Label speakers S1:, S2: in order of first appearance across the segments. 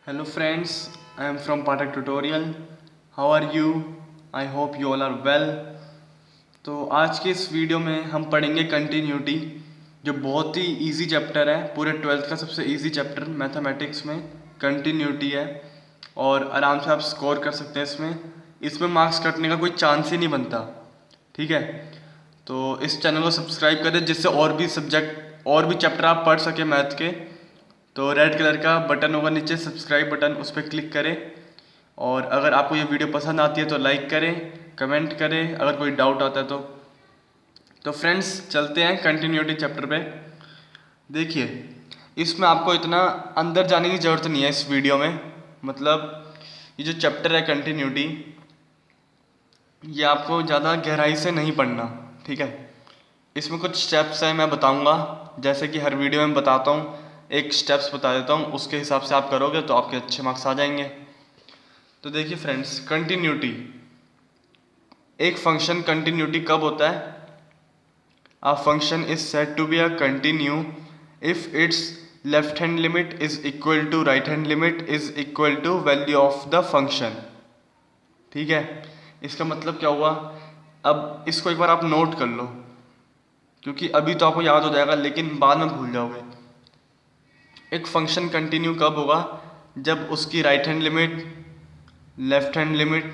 S1: Hello friends, I am from Patak Tutorial. How are you? I hope you all are well. तो आज के इस video में हम पढ़ेंगे कंटिन्यूटी, जो बहुत ही इजी चैप्टर है। पूरे 12th का सबसे इजी चैप्टर मैथमेटिक्स में कंटिन्यूटी है और आराम से आप स्कोर कर सकते हैं इसमें मार्क्स कटने का कोई चांस ही नहीं बनता। ठीक है, तो इस चैनल को सब्सक्राइब करें जिससे और भी चैप्टर आप पढ़ सके मैथ के। तो रेड कलर का बटन होगा नीचे, सब्सक्राइब बटन, उस पर क्लिक करें। और अगर आपको ये वीडियो पसंद आती है तो लाइक करें, कमेंट करें अगर कोई डाउट आता है तो फ्रेंड्स चलते हैं कंटिन्यूटी चैप्टर पे। देखिए, इसमें आपको इतना अंदर जाने की ज़रूरत नहीं है इस वीडियो में। मतलब ये जो चैप्टर है कंटिन्यूटी, ये आपको ज़्यादा गहराई से नहीं पढ़ना। ठीक है, इसमें कुछ स्टेप्स हैं, मैं बताऊंगा, जैसे कि हर वीडियो में बताता हूँ। एक स्टेप्स बता देता हूँ, उसके हिसाब से आप करोगे तो आपके अच्छे मार्क्स आ जाएंगे। तो देखिए फ्रेंड्स, कंटिन्यूटी, एक फंक्शन कंटिन्यूटी कब होता है? A function is said to be a continue if it's left hand limit is equal to right hand limit is equal to value of the function. ठीक है, इसका मतलब क्या हुआ? अब इसको एक बार आप नोट कर लो, क्योंकि अभी तो आपको याद हो जाएगा लेकिन बाद में भूल जाओगे। एक फंक्शन कंटिन्यू कब होगा? जब उसकी right hand limit, left hand limit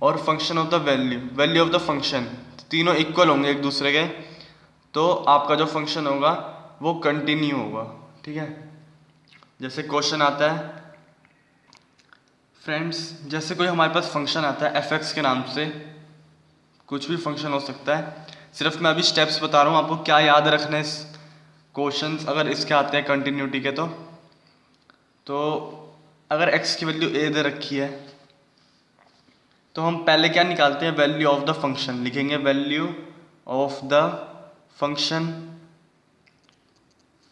S1: और function of the value of the function तीनों इक्वल होंगे एक दूसरे के, तो आपका जो फंक्शन होगा वो कंटिन्यू होगा। ठीक है, जैसे क्वेश्चन आता है फ्रेंड्स, जैसे कोई हमारे पास फंक्शन आता है f(x) के नाम से, कुछ भी फंक्शन हो सकता है। सिर्फ मैं अभी स्टेप्स बता रहा हूँ आपको क्या याद रखना है। इस क्वेश्चंस अगर इसके आते हैं कंटिन्यूटी के, तो अगर x की वैल्यू a दे रखी है तो हम पहले क्या निकालते हैं? वैल्यू ऑफ द फंक्शन लिखेंगे। वैल्यू ऑफ द फंक्शन,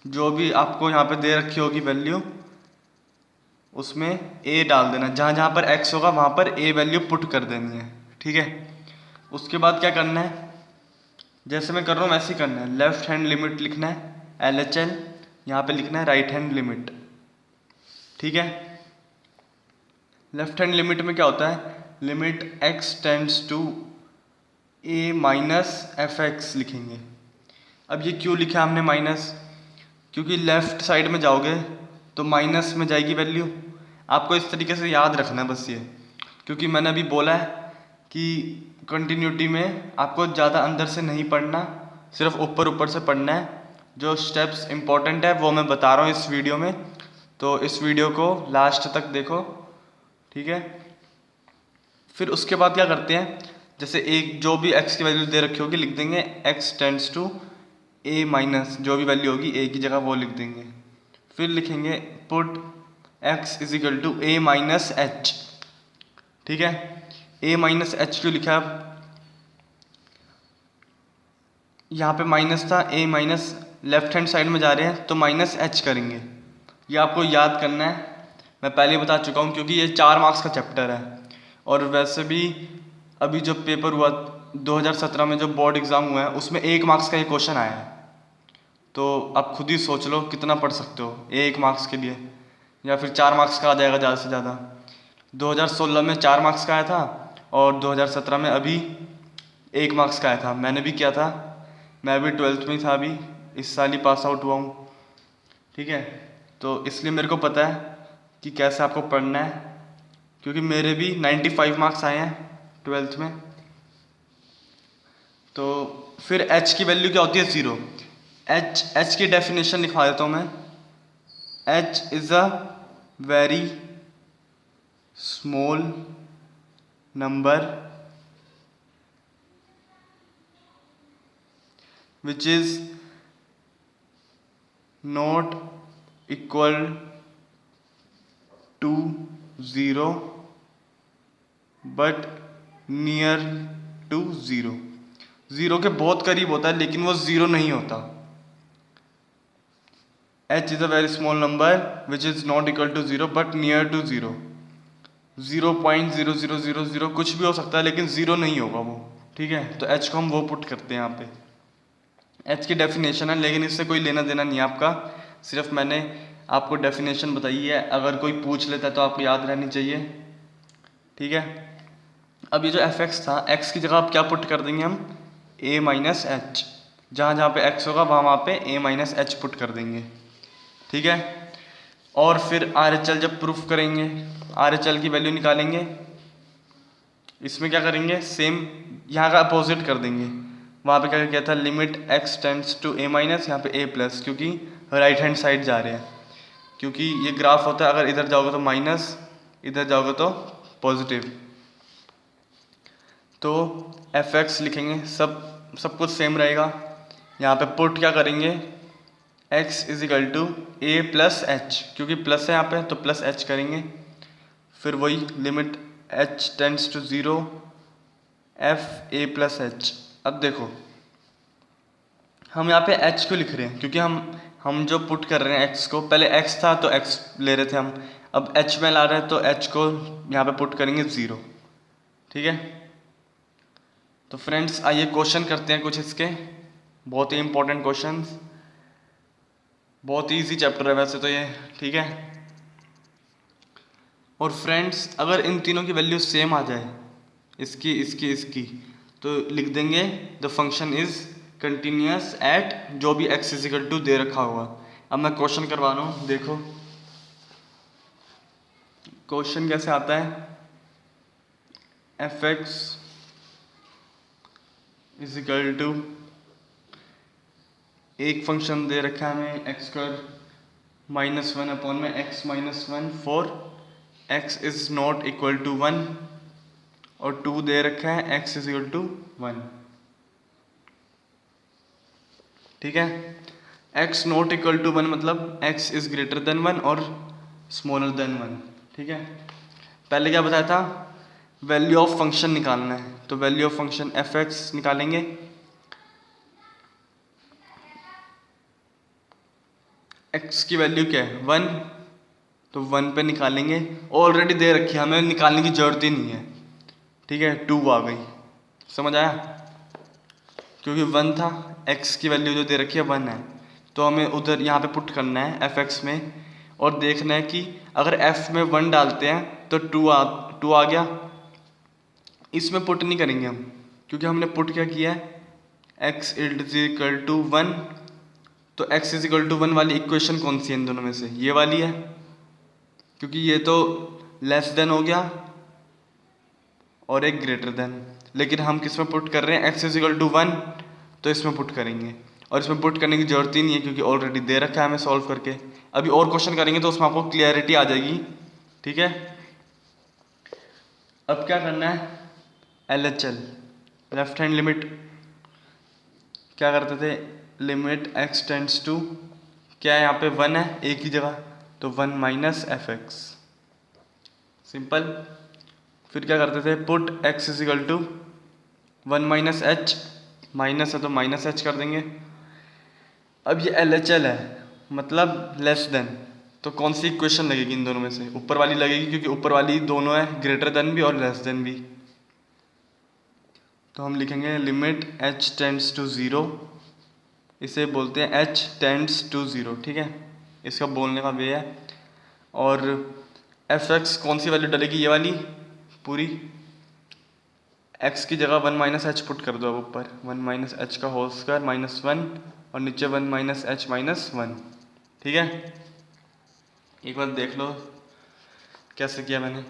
S1: जो भी आपको यहाँ पे दे रखी होगी वैल्यू, उसमें a डाल देना। जहाँ जहाँ पर x होगा वहाँ पर a वैल्यू पुट कर देनी है। ठीक है, उसके बाद क्या करना है? जैसे मैं कर रहा हूँ वैसे ही करना है। लेफ्ट हैंड लिमिट लिखना है LHL, यहाँ पे लिखना है राइट हैंड लिमिट। ठीक है, लेफ्ट हैंड लिमिट में क्या होता है? Limit x tends to a minus f(x) लिखेंगे। अब ये क्यों लिखा हमने माइनस? क्योंकि लेफ्ट साइड में जाओगे तो माइनस में जाएगी वैल्यू। आपको इस तरीके से याद रखना है बस ये, क्योंकि मैंने अभी बोला है कि कंटिन्यूटी में आपको ज़्यादा अंदर से नहीं पढ़ना, सिर्फ ऊपर ऊपर से पढ़ना है। जो स्टेप्स इंपॉर्टेंट है वो मैं बता रहा हूँ इस वीडियो में, तो इस वीडियो को लास्ट तक देखो। ठीक है, फिर उसके बाद क्या करते हैं? जैसे एक जो भी x की वैल्यू दे रखी होगी लिख देंगे x tends to a minus, जो भी वैल्यू होगी a की जगह वो लिख देंगे। फिर लिखेंगे put x is equal to a minus h. ठीक है, a माइनस एच क्यों लिखा है? यहाँ पे माइनस था, a minus left hand side में जा रहे हैं तो माइनस एच करेंगे। ये आपको याद करना है, मैं पहले ही बता चुका हूँ, क्योंकि ये 4 मार्क्स का चैप्टर है। और वैसे भी अभी जो पेपर हुआ 2017 में, जो बोर्ड एग्ज़ाम हुआ है, उसमें 1 मार्क्स का ये क्वेश्चन आया है। तो आप खुद ही सोच लो कितना पढ़ सकते हो 1 मार्क्स के लिए, या फिर 4 मार्क्स का आ जाएगा ज़्यादा से ज़्यादा। 2016 में 4 मार्क्स का आया था और 2017 में अभी 1 मार्क्स का आया था। मैंने भी किया था, मैं भी 12th में ही था, अभी इस साल ही पास आउट हुआ हूँ। ठीक है, तो इसलिए मेरे को पता है कि कैसे आपको पढ़ना है, क्योंकि मेरे भी 95 मार्क्स आए हैं 12th में। तो फिर h की वैल्यू क्या होती है? 0। h की डेफिनेशन लिखवा देता हूँ मैं। h is a very small number which is not equal to 0 but near to 0। 0 के बहुत करीब होता है लेकिन वो 0 नहीं होता। h is a very small number which is not equal to 0 but near to 0। 0.0000 कुछ भी हो सकता है लेकिन 0 नहीं होगा वो। ठीक है, तो h को हम वो पुट करते हैं यहाँ पे। h की डेफिनेशन है, लेकिन इससे कोई लेना देना नहीं है आपका, सिर्फ मैंने आपको डेफिनेशन बताई है, अगर कोई पूछ लेता है तो आपको याद रहनी चाहिए, ठीक है। अब ये जो एफ एक्स था, एक्स की जगह आप क्या पुट कर देंगे हम, ए माइनस एच, जहाँ जहाँ पे एक्स होगा वहाँ पे ए माइनस एच पुट कर देंगे, ठीक है। और फिर आर एच एल जब प्रूफ करेंगे, आर एच एल की वैल्यू निकालेंगे, इसमें क्या करेंगे, सेम यहाँ का अपोजिट कर देंगे। वहाँ पे क्या किया था, limit x tends to a minus, यहाँ पे ए प्लस, क्योंकि राइट हैंड साइड जा रहे हैं, क्योंकि ये ग्राफ होता है अगर इधर जाओगे तो माइनस, इधर जाओगे तो पॉजिटिव। तो एफ एक्स लिखेंगे, सब कुछ सेम रहेगा। यहाँ पे पुट क्या करेंगे, x is equal to a plus h, क्योंकि प्लस है यहाँ पे तो प्लस एच करेंगे। फिर वही limit h tends to 0 f a plus h. अब देखो हम यहाँ पे h क्यों लिख रहे हैं, क्योंकि हम जो पुट कर रहे हैं x को, पहले x था तो x ले रहे थे हम, अब h में ला रहे हैं तो h को यहाँ पे पुट करेंगे 0, ठीक है। तो फ्रेंड्स आइए क्वेश्चन करते हैं कुछ इसके, बहुत ही इंपॉर्टेंट क्वेश्चंस, बहुत ही ईजी चैप्टर है वैसे तो ये, ठीक है। और फ्रेंड्स अगर इन तीनों की वैल्यू सेम आ जाए, इसकी, तो लिख देंगे the function is continuous at जो भी x इज इक्वल टू दे रखा होगा। अब मैं क्वेश्चन करवा रहा हूँ, देखो क्वेश्चन कैसे आता है, f x is equal to, एक फंक्शन दे रखा है हमें एक्स स्क्वायर माइनस 1 अपॉन में x minus 1 for x is not equal to 1, और 2 दे रखा है एक्स इज इक्वल टू 1, ठीक है। एक्स नॉट इक्वल टू 1 मतलब एक्स इज ग्रेटर देन 1 और स्मॉलर देन 1, ठीक है। पहले क्या बताया था, वैल्यू ऑफ फंक्शन निकालना है, तो value of function F x निकालेंगे। एक्स की वैल्यू क्या है 1, तो 1 पे निकालेंगे, ऑलरेडी दे रखी है, हमें निकालने की जरूरत ही नहीं है, ठीक है। 2 आ गई, समझ आया, क्योंकि 1 था, x की वैल्यू जो दे रखी है 1 है, तो हमें उधर यहाँ पे पुट करना है एफ एक्स में, और देखना है कि अगर f में 1 डालते हैं तो 2 आ गया। इसमें पुट नहीं करेंगे हम, क्योंकि हमने पुट क्या किया है, x इज इक्वल टू 1, तो x इज इक्वल टू 1 वाली इक्वेशन कौन सी है इन दोनों में से, ये वाली है, क्योंकि ये तो लेस देन हो गया और एक ग्रेटर देन, लेकिन हम किस में पुट कर रहे हैं, x इज इक्वल टू 1, तो इसमें पुट करेंगे, और इसमें पुट करने की जरूरत ही नहीं है क्योंकि ऑलरेडी दे रखा है हमें सॉल्व करके। अभी और क्वेश्चन करेंगे तो उसमें आपको क्लियरिटी आ जाएगी, ठीक है। अब क्या करना है, LHL लेफ्ट हैंड लिमिट क्या करते थे, लिमिट x टेंड्स टू, क्या है यहाँ पे 1 है a की जगह, तो 1 माइनस एफ एक्स, सिंपल। फिर क्या करते थे, put x is equal to 1 minus h, minus है तो माइनस एच कर देंगे। अब ये LHL है मतलब लेस देन, तो कौन सी इक्वेशन लगेगी इन दोनों में से, ऊपर वाली लगेगी, क्योंकि ऊपर वाली दोनों है, ग्रेटर देन भी और लेस देन भी। तो हम लिखेंगे लिमिट h टेंड्स टू 0, इसे बोलते हैं h टेंड्स टू 0, ठीक है, इसका बोलने का वे है। और एफ एक्स कौन सी वैल्यू डलेगी, ये वाली पूरी, x की जगह 1 माइनस एच पुट कर दो, अब ऊपर 1 माइनस एच का होल स्क्वायर माइनस 1, और नीचे 1 माइनस एच माइनस 1, ठीक है। एक बार देख लो कैसे किया मैंने।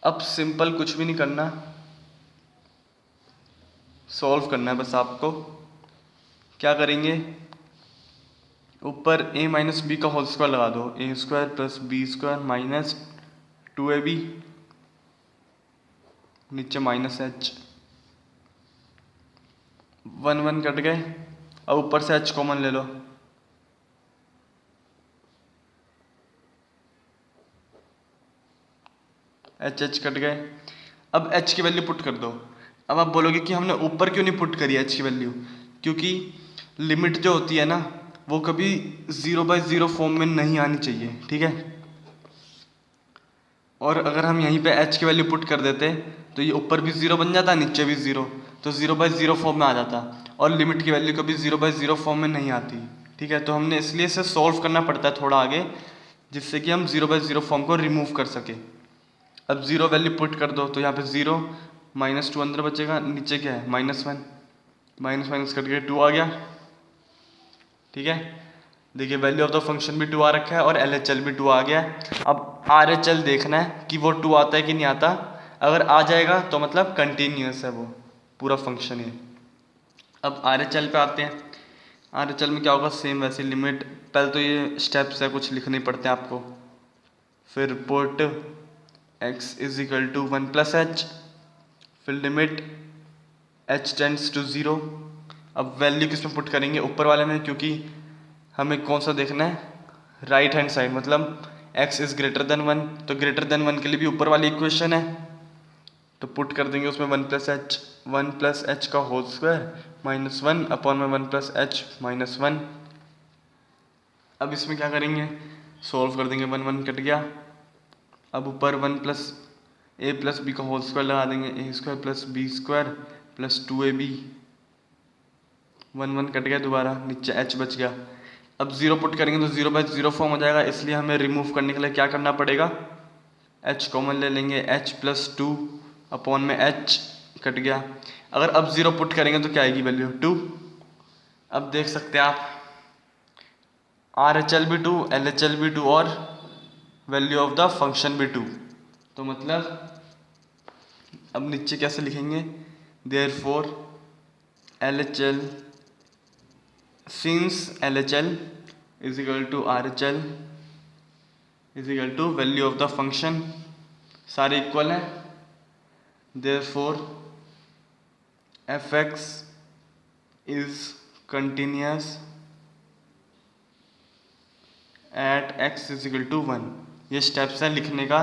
S1: अब सिंपल कुछ भी नहीं करना, सॉल्व करना है बस आपको। क्या करेंगे, ऊपर a माइनस बी का होल स्क्वायर लगा दो, A square plus B square minus 2ab, नीचे माइनस एच, 1 1 कट गए। अब ऊपर से h कॉमन ले लो, h कट गए। अब h की वैल्यू पुट कर दो। अब आप बोलोगे कि हमने ऊपर क्यों नहीं पुट करी h की वैल्यू, क्योंकि लिमिट जो होती है ना वो कभी 0/0 फॉर्म में नहीं आनी चाहिए, ठीक है। और अगर हम यहीं पे h की वैल्यू पुट कर देते तो ये ऊपर भी 0 बन जाता, नीचे भी 0, तो 0/0 फॉर्म में आ जाता, और लिमिट की वैल्यू कभी 0/0 फॉर्म में नहीं आती, ठीक है, तो हमने इसलिए इसे सॉल्व करना पड़ता है थोड़ा आगे, जिससे कि हम 0/0 फॉर्म को रिमूव कर सके। अब 0 वैल्यू पुट कर दो तो यहाँ पे 0 -2 अंदर बचेगा, नीचे क्या है -1, माइनस माइनस कट के 2 आ गया। ठीक है, देखिए वैल्यू ऑफ द फंक्शन भी 2 आ रखा है और LHL भी 2 आ गया है। अब RHL देखना है कि वो 2 आता है कि नहीं आता। अगर आ जाएगा तो मतलब कंटिन्यूस है वो पूरा फंक्शन है। अब RHL पे आते हैं। RHL में क्या होगा, सेम वैसे लिमिट, पहले तो ये स्टेप्स है कुछ लिखने पड़ते हैं आपको। फिर put x is equal to 1 + h, फिर लिमिट h टेंड्स टू 0। अब वैल्यू किस में पुट करेंगे, ऊपर वाले में, क्योंकि हमें कौन सा देखना है, राइट हैंड साइड, मतलब x इज ग्रेटर देन 1, तो ग्रेटर देन 1 के लिए भी ऊपर वाली इक्वेशन है, तो पुट कर देंगे उसमें 1 + h का होल स्क्वायर -1 अपॉन में 1 + h -1। अब इसमें क्या करेंगे, सॉल्व कर देंगे, 1 1 कट गया। अब ऊपर 1 + a + b का होल स्क्वायर लगा देंगे, a² + b² + 2ab। 1 1 कट गया दोबारा, नीचे h बच गया। अब 0 पुट करेंगे तो 0/0 फॉर्म हो जाएगा, इसलिए हमें रिमूव करने के लिए क्या करना पड़ेगा, h कॉमन ले लेंगे, h + 2 अपॉन में h कट गया। अगर अब 0 पुट करेंगे तो क्या आएगी वैल्यू 2। अब देख सकते हैं आप RHL भी 2, LHL भी 2 और वैल्यू ऑफ द फंक्शन भी 2। तो मतलब अब नीचे कैसे लिखेंगे, therefore LHL since LHL is equal to RHL is equal to value of the function, सारे इक्वल हैं। Therefore fx is continuous at x is equal to 1। ये स्टेप्स हैं लिखने का।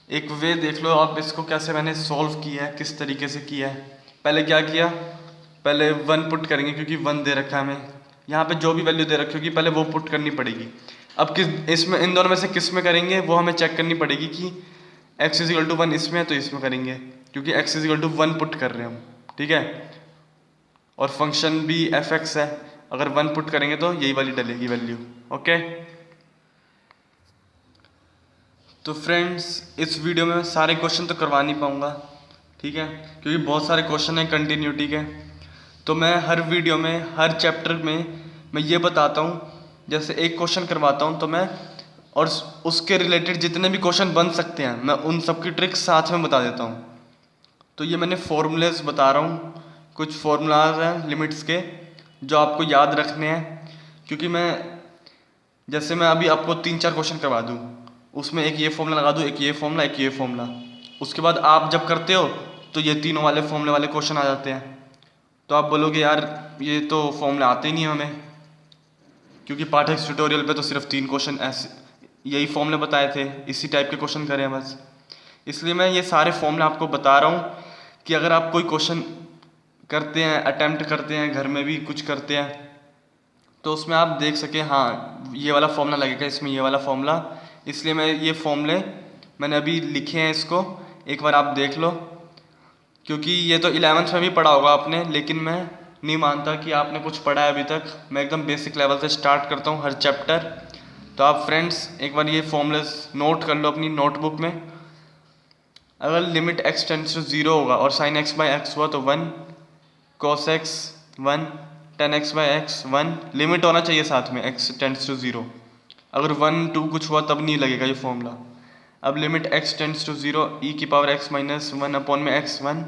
S1: एक वे देख लो आप इसको, कैसे मैंने सॉल्व किया है, किस तरीके से किया है। पहले क्या किया, पहले 1 पुट करेंगे क्योंकि 1 दे रखा है हमें, यहाँ पे जो भी वैल्यू दे रखी होगी पहले वो पुट करनी पड़ेगी। अब किस इसमें, इन दोनों में से किस में करेंगे वो हमें चेक करनी पड़ेगी कि x इज इक्वल टू 1 इसमें है तो इसमें करेंगे, क्योंकि x is equal to 1 put कर रहे हैं हम। ठीक है, और फंक्शन भी fx है, अगर 1 पुट करेंगे तो यही वाली डलेगी वैल्यू। ओके, तो फ्रेंड्स इस वीडियो में मैं सारे क्वेश्चन तो करवा नहीं पाऊँगा, ठीक है, क्योंकि बहुत सारे क्वेश्चन हैं कंटिन्यूटी के। तो मैं हर वीडियो में, हर चैप्टर में मैं ये बताता हूँ, जैसे एक क्वेश्चन करवाता हूँ तो मैं, और उसके रिलेटेड जितने भी क्वेश्चन बन सकते हैं मैं उन सब की ट्रिक्स साथ में बता देता हूँ। तो ये मैंने फॉर्मूलेस बता रहा हूँ, कुछ फॉर्मूलाज हैं लिमिट्स के जो आपको याद रखने हैं, क्योंकि जैसे मैं अभी आपको 3-4 क्वेश्चन करवा दूँ, उसमें एक ये फॉर्मूला लगा दूँ, एक ये फॉर्मूला, एक ये फॉर्मूला, उसके बाद आप जब करते हो तो ये तीनों वाले फॉर्मूले वाले क्वेश्चन आ जाते हैं, तो आप बोलोगे यार ये तो फॉर्मूले आते ही नहीं हमें, क्योंकि पाठक ट्यूटोरियल पे तो सिर्फ 3 क्वेश्चन ऐसे यही फॉर्मूले बताए थे, इसी टाइप के क्वेश्चन करे हैं बस। इसलिए मैं ये सारे फॉर्मूले आपको बता रहा हूँ कि अगर आप कोई क्वेश्चन करते हैं, अटेम्प्ट करते हैं, घर में भी कुछ करते हैं, तो उसमें आप देख सकें हाँ ये वाला फॉर्मूला लगेगा, इसमें ये वाला फॉर्मूला। इसलिए मैं ये फॉर्मूले मैंने अभी लिखे हैं, इसको एक बार आप देख लो, क्योंकि ये तो 11th में भी पढ़ा होगा आपने, लेकिन मैं नहीं मानता कि आपने कुछ पढ़ा है अभी तक। मैं एकदम बेसिक लेवल से स्टार्ट करता हूँ हर चैप्टर। तो आप फ्रेंड्स एक बार ये फॉर्मूलेस नोट कर लो अपनी नोटबुक में। अगर लिमिट x टेंड्स टू 0 होगा और sin x/x हुआ तो 1, cos x 1, tan x/x 1, limit होना चाहिए साथ में x टेंड्स टू 0। अगर 1 2 कुछ हुआ तब नहीं लगेगा ये फॉर्मूला। अब limit x tends to 0 e⁻x−1 upon में x1,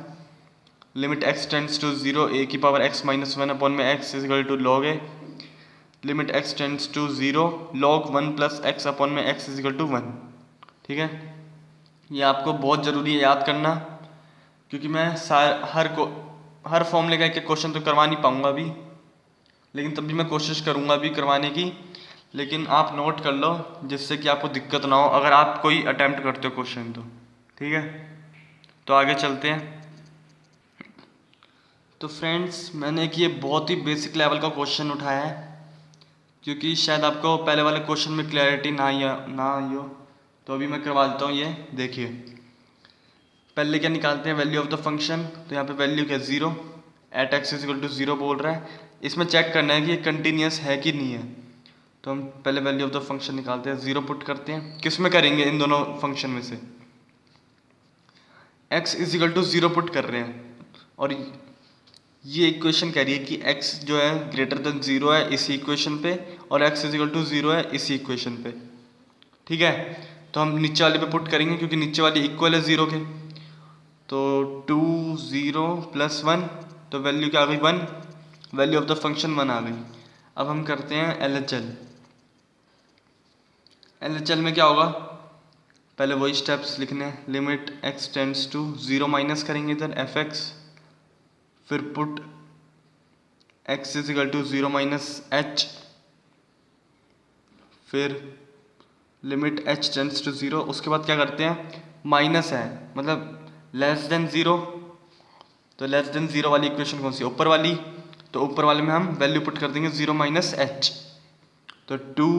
S1: limit x tends to 0 e⁻x−1 upon में x is equal to log a, limit x tends to 0 log 1 + x upon में x इज इक्वल टू 1। ठीक है, ये आपको बहुत ज़रूरी है याद करना, क्योंकि मैं हर फॉर्मूले का एक क्वेश्चन तो करवा नहीं पाऊँगा अभी, लेकिन तब भी मैं कोशिश करूँगा अभी करवाने की। लेकिन आप नोट कर लो जिससे कि आपको दिक्कत ना हो अगर आप कोई अटैम्प्ट करते हो क्वेश्चन तो। ठीक है, तो आगे चलते हैं। तो फ्रेंड्स मैंने एक ये बहुत ही बेसिक लेवल का क्वेश्चन उठाया है, क्योंकि शायद आपको पहले वाले क्वेश्चन में क्लैरिटी ना आई हो, तो अभी मैं करवा देता हूँ। ये देखिए, पहले क्या निकालते हैं, वैल्यू ऑफ द फंक्शन। तो यहाँ पे वैल्यू क्या 0 at x is equal to 0 बोल रहा है। इसमें चेक करना है कि ये कंटिन्यूस है कि नहीं है। तो हम पहले वैल्यू ऑफ द फंक्शन निकालते हैं, 0 पुट करते हैं। किस में करेंगे? इन दोनों फंक्शन में से x is equal to 0 put कर रहे हैं, और ये इक्वेशन कह रही है कि x जो है ग्रेटर देन 0 है इसी इक्वेशन पे, और x इज इक्वल टू 0 है इसी इक्वेशन पे। ठीक है, तो हम नीचे वाले पे पुट करेंगे क्योंकि नीचे वाली इक्वल है 0 के। तो 2 0 प्लस 1, तो वैल्यू क्या आ गई? 1। वैल्यू ऑफ द फंक्शन 1 आ गई। अब हम करते हैं LHL। LHL में क्या होगा? पहले वही स्टेप्स लिखने हैं। Limit x tends to 0 minus करेंगे इधर fx, फिर put x is equal to 0 minus h, फिर लिमिट h टेंड्स टू 0। उसके बाद क्या करते हैं? माइनस है मतलब लेस देन 0, तो लेस देन 0 वाली इक्वेशन कौन सी? ऊपर वाली। तो ऊपर वाले में हम वैल्यू पुट कर देंगे 0 माइनस h, तो 2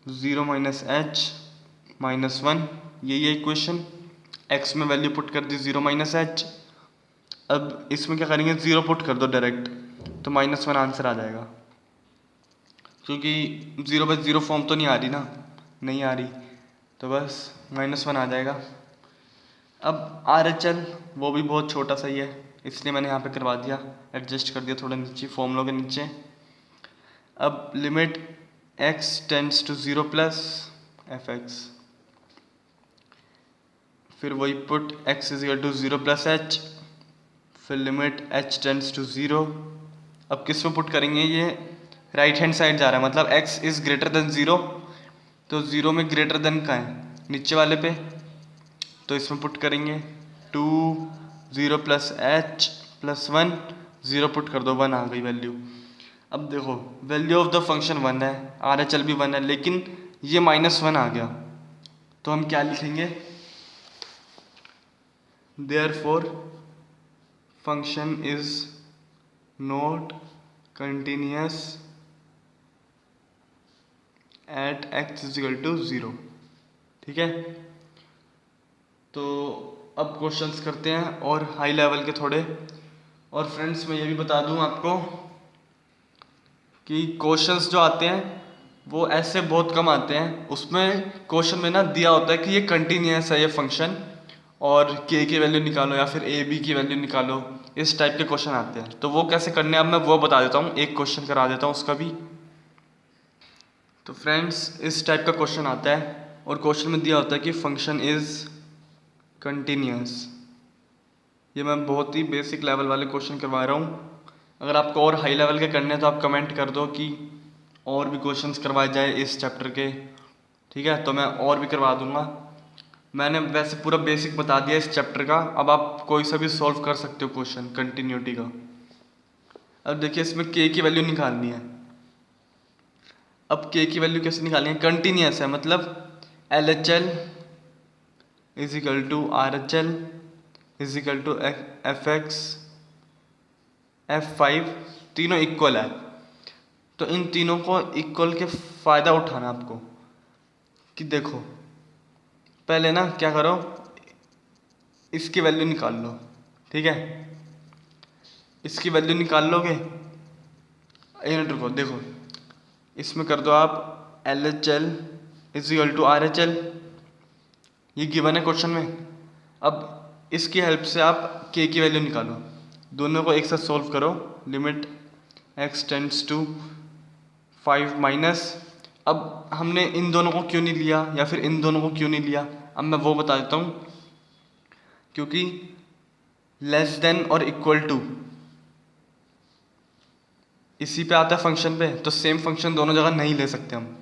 S1: 0 माइनस h माइनस 1, यही है इक्वेशन। x में वैल्यू पुट कर दी 0 माइनस h। अब इसमें क्या करेंगे? 0 पुट कर दो डायरेक्ट, तो माइनस 1 आंसर आ जाएगा, क्योंकि 0 बाई 0 फॉर्म तो नहीं आ रही ना, नहीं आ रही, तो बस माइनस 1 आ जाएगा। अब RHL वो भी बहुत छोटा सा ही है, इसलिए मैंने यहाँ पे करवा दिया, एडजस्ट कर दिया थोड़ा नीचे फॉर्मूला के नीचे। अब limit x tends to 0 plus fx, फिर वही put x is equal to 0 plus h, फिर लिमिट h टेंड्स टू 0। अब किस में पुट करेंगे? ये राइट हैंड साइड जा रहा है, मतलब x इज ग्रेटर देन 0, तो 0 में ग्रेटर देन का है नीचे वाले पे, तो इसमें पुट करेंगे 2 0 प्लस h प्लस 1, 0 पुट कर दो, 1 आ गई वैल्यू। अब देखो वैल्यू ऑफ द फंक्शन 1 है, RHL भी 1 है, लेकिन ये माइनस 1 आ गया, तो हम क्या लिखेंगे? Therefore function is not continuous at x is equal to 0। ठीक है, तो अब क्वेश्चंस करते हैं और हाई लेवल के थोड़े। और फ्रेंड्स मैं ये भी बता दूं आपको कि क्वेश्चंस जो आते हैं वो ऐसे बहुत कम आते हैं, उसमें क्वेश्चन में ना दिया होता है कि ये कंटिन्यूअस है ये फंक्शन, और k की वैल्यू निकालो या फिर a b की वैल्यू निकालो, इस टाइप के क्वेश्चन आते हैं। तो वो कैसे करने हैं अब मैं वो बता देता हूँ, एक क्वेश्चन करा देता हूँ उसका भी। तो फ्रेंड्स इस टाइप का क्वेश्चन आता है, और क्वेश्चन में दिया होता है कि फंक्शन इज कंटिन्यूअस। ये मैं बहुत ही बेसिक लेवल वाले क्वेश्चन करवा रहा हूँ। अगर आपको और हाई लेवल के करने हैं तो आप कमेंट कर दो कि और भी क्वेश्चंस करवाए जाए इस चैप्टर के। ठीक है, तो मैं और भी करवा दूंगा। मैंने वैसे पूरा बेसिक बता दिया इस चैप्टर का, अब आप कोई सा भी सॉल्व कर सकते हो क्वेश्चन कंटिन्यूटी का। अब देखिए इसमें k की वैल्यू निकालनी है। अब k की वैल्यू कैसे निकालनी है? कंटिन्यूअस है मतलब LHL is equal to RHL is equal to fx f5, तीनों इक्वल है, तो इन तीनों को इक्वल के फ़ायदा उठाना आपको। कि देखो पहले ना क्या करो, इसकी वैल्यू निकाल लो। ठीक है, इसकी वैल्यू निकाल लोगे, एक मिनट रुको, देखो इसमें कर दो आप LHL is equal to RHL, ये गिवन है क्वेश्चन में। अब इसकी हेल्प से आप k की वैल्यू निकालो, दोनों को एक साथ सोल्व करो। Limit x tends to 5 minus, अब हमने इन दोनों को क्यों नहीं लिया या फिर इन दोनों को क्यों नहीं लिया, अब मैं वो बता देता हूँ। क्योंकि लेस देन और इक्वल टू इसी पे आता है फंक्शन पे, तो सेम फंक्शन दोनों जगह नहीं ले सकते हम।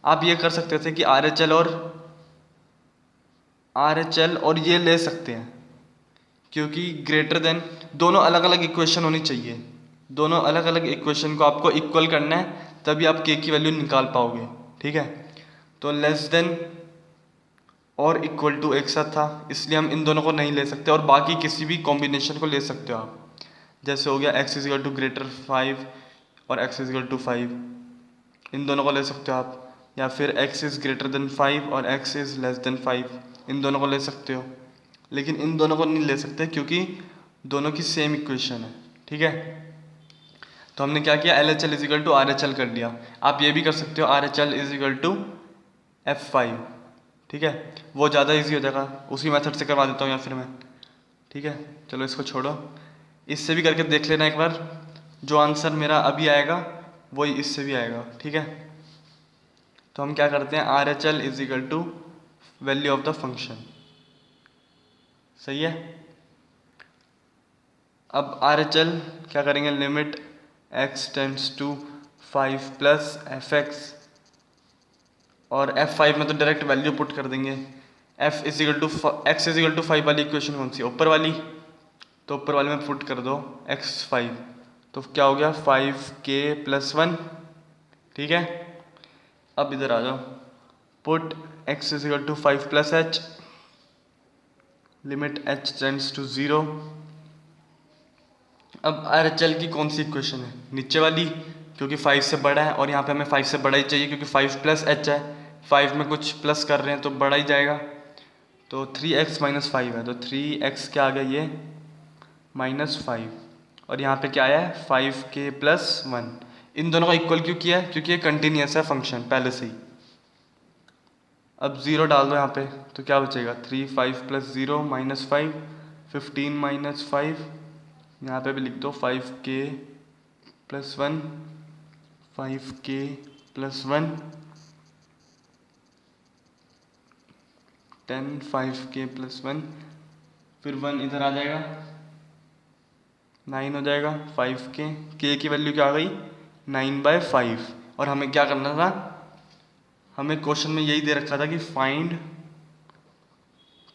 S1: आप ये कर सकते थे कि RHL और ये ले सकते हैं, क्योंकि ग्रेटर देन दोनों अलग अलग इक्वेशन होनी चाहिए, दोनों अलग अलग इक्वेशन को आपको इक्वल करना है, तभी आप k की वैल्यू निकाल पाओगे। ठीक है, तो लेस देन और इक्वल टू एक साथ था, इसलिए हम इन दोनों को नहीं ले सकते, और बाकी किसी भी कॉम्बिनेशन को ले सकते हो आप। जैसे हो गया x is equal to greater 5 और x इज इक्वल टू 5, इन दोनों को ले सकते हो आप, या फिर x इज़ ग्रेटर देन 5 और x इज़ लेस देन 5, इन दोनों को ले सकते हो। लेकिन इन दोनों को नहीं ले सकते क्योंकि दोनों की सेम इक्वेशन है। ठीक है, तो हमने क्या किया, LHL is equal to RHL कर लिया। आप ये भी कर सकते हो RHL is equal to F5, ठीक है, वो ज़्यादा इजी हो जाएगा। उसी मेथड से करवा देता हूँ या फिर मैं, ठीक है। चलो इसको छोड़ो, इससे भी करके देख लेना एक बार, जो आंसर मेरा अभी आएगा वही इससे भी आएगा, ठीक है। तो हम क्या करते हैं, RHL is equal to value of the function, सही है। अब RHL क्या करेंगे, limit x tends to 5 plus fx, और F5 में तो डायरेक्ट वैल्यू पुट कर देंगे। f is equal to x is equal to 5 वाली इक्वेशन कौन सी, ऊपर वाली, तो ऊपर वाले में पुट कर दो x5, तो क्या हो गया 5k प्लस 1, ठीक है। अब इधर आ जाओ, put x is equal to 5 plus h, limit h tends to 0। अब RHL की कौन सी इक्वेशन है, नीचे वाली, क्योंकि 5 से बड़ा है, और यहाँ पे हमें 5 से बड़ा ही चाहिए क्योंकि 5 प्लस h है, 5 में कुछ प्लस कर रहे हैं तो बड़ा ही जाएगा। तो 3x माइनस 5 है, तो 3x क्या आ गया ये -5, और यहाँ पे क्या आया है 5k प्लस 1। इन दोनों का इक्वल क्यों किया है, क्योंकि ये कंटिन्यूस है फंक्शन पहले से ही। अब 0 डाल दो यहाँ पे, तो क्या बचेगा 3 5 प्लस 0 -5, 15 माइनस 5, यहाँ पे भी लिख दो 5k plus 1, 5k plus 1, 10 5k plus 1, फिर 1 इधर आ जाएगा, 9 हो जाएगा। 5k, k की वैल्यू क्या आ गई 9/5, और हमें क्या करना था, हमें क्वेश्चन में यही दे रखा था कि फाइंड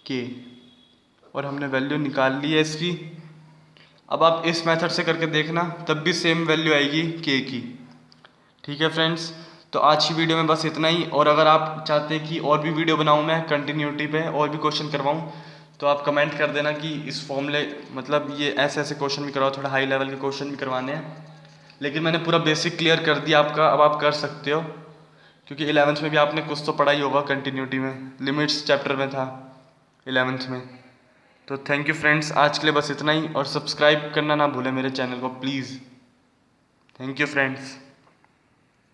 S1: k, और हमने वैल्यू निकाल ली है इसकी। अब आप इस मेथड से करके देखना, तब भी सेम वैल्यू आएगी k की, ठीक है फ्रेंड्स। तो आज की वीडियो में बस इतना ही, और अगर आप चाहते हैं कि और भी वीडियो बनाऊं मैं कंटिन्यूटी पे और भी क्वेश्चन करवाऊं, तो आप कमेंट कर देना कि इस फॉर्मूले, मतलब ये ऐसे ऐसे क्वेश्चन भी करवाओ, थोड़ा हाई लेवल के क्वेश्चन भी करवाने हैं। लेकिन मैंने पूरा बेसिक क्लियर कर दिया आपका, अब आप कर सकते हो, क्योंकि 11th में भी आपने कुछ तो पढ़ा ही होगा कंटिन्यूटी में, लिमिट्स चैप्टर में था 11th में। तो थैंक यू फ्रेंड्स, आज के लिए बस इतना ही, और सब्सक्राइब करना ना भूलें मेरे चैनल को प्लीज़। Thank you friends.